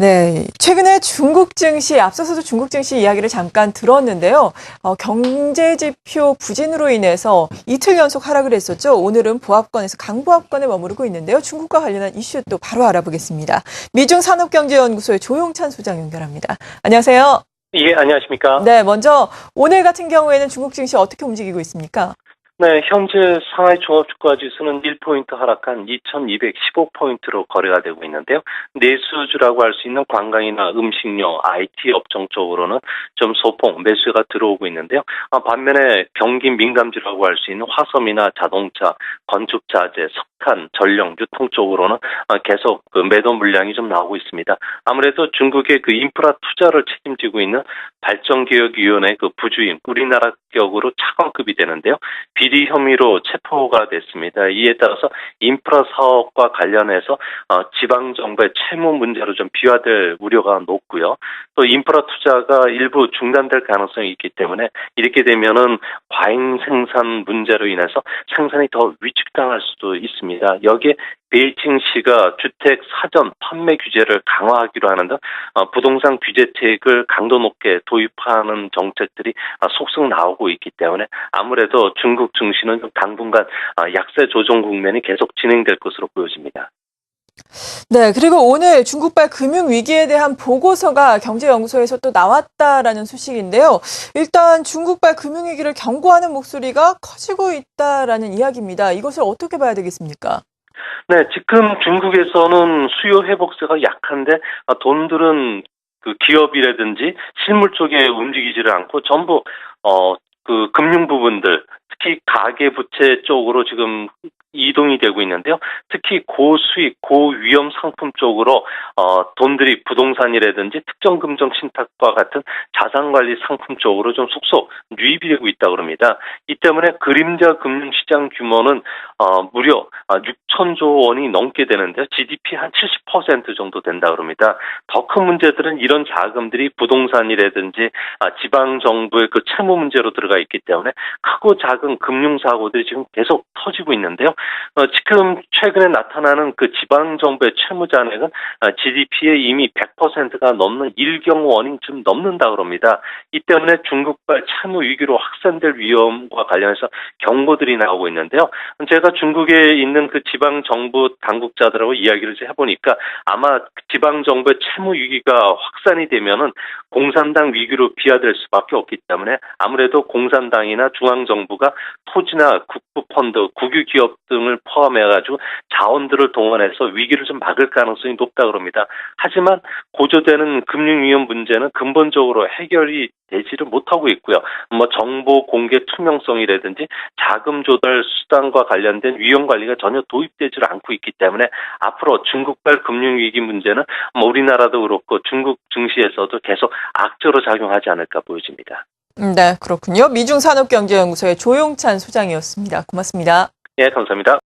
네, 최근에 중국 증시, 앞서서도 중국 증시 이야기를 잠깐 들었는데요. 경제지표 부진으로 인해서 이틀 연속 하락을 했었죠. 오늘은 보합권에서 강보합권에 머무르고 있는데요. 중국과 관련한 이슈 또 바로 알아보겠습니다. 미중산업경제연구소의 조용찬 소장 연결합니다. 안녕하세요. 예, 안녕하십니까? 네, 먼저 오늘 같은 경우에는 중국 증시 어떻게 움직이고 있습니까? 네, 현재 상하이 종합주가지수는 1포인트 하락한 2215포인트로 거래가 되고 있는데요. 내수주라고 할 수 있는 관광이나 음식료, IT 업종 쪽으로는 좀 소폭 매수가 들어오고 있는데요. 반면에 경기 민감주라고 할 수 있는 화섬이나 자동차, 건축자재, 석탄, 전력, 유통 쪽으로는 계속 그 매도 물량이 좀 나오고 있습니다. 아무래도 중국의 그 인프라 투자를 책임지고 있는 발전기획위원회 그 부주임, 우리나라 격으로 차관급이 되는데요. 비리 혐의로 체포가 됐습니다. 이에 따라서 인프라 사업과 관련해서 지방 정부의 채무 문제로 좀 비화될 우려가 높고요. 또 인프라 투자가 일부 중단될 가능성이 있기 때문에 이렇게 되면은 과잉 생산 문제로 인해서 생산이 더 위축당할 수도 있습니다. 여기에 베이징시가 주택 사전 판매 규제를 강화하기로 하는 등 부동산 규제책을 강도 높게 도입하는 정책들이 속속 나오고 있기 때문에 아무래도 중국 증시는 당분간 약세 조정 국면이 계속 진행될 것으로 보여집니다. 네, 그리고 오늘 중국발 금융위기에 대한 보고서가 경제연구소에서 또 나왔다라는 소식인데요. 일단 중국발 금융위기를 경고하는 목소리가 커지고 있다라는 이야기입니다. 이것을 어떻게 봐야 되겠습니까? 네, 지금 중국에서는 수요 회복세가 약한데 돈들은 그 기업이라든지 실물 쪽에 움직이지를 않고 전부 그 금융 부분들, 특히 가계 부채 쪽으로 지금 이동이 되고 있는데요. 특히 고수익, 고위험 상품 쪽으로 돈들이 부동산이라든지 특정 금정 신탁과 같은 자산관리 상품 쪽으로 좀 속속 유입이 되고 있다고 합니다. 이 때문에 그림자 금융시장 규모는 무려 6천조 원이 넘게 되는데 GDP 한 70% 정도 된다고 합니다. 더 큰 문제들은 이런 자금들이 부동산이라든지 지방 정부의 그 채무 문제로 들어가 있기 때문에 크고 작은 금융 사고들이 지금 계속 터지고 있는데요. 지금 최근에 나타나는 그 지방 정부의 채무 잔액은 GDP의 이미 100%가 넘는 일경원이 좀 넘는다고 합니다. 이 때문에 중국발 채무 위기로 확산될 위험과 관련해서 경고들이 나오고 있는데요. 제가 중국에 있는 그 지방 정부 당국자들하고 이야기를 해보니까 아마 지방 정부의 채무 위기가 확산이 되면은 공산당 위기로 비화될 수밖에 없기 때문에 아무래도 공산당이나 중앙정부가 토지나 국부펀드, 국유기업 등을 포함해가지고 자원들을 동원해서 위기를 좀 막을 가능성이 높다고 합니다. 하지만 고조되는 금융위험 문제는 근본적으로 해결이 되지를 못하고 있고요. 정보 공개 투명성이라든지 자금 조달 수단과 관련된 위험 관리가 전혀 도입되지 않고 있기 때문에 앞으로 중국발 금융위기 문제는 우리나라도 그렇고 중국 증시에서도 계속 악재로 작용하지 않을까 보여집니다. 네, 그렇군요. 미중산업경제연구소의 조용찬 소장이었습니다. 고맙습니다. 예, 감사합니다.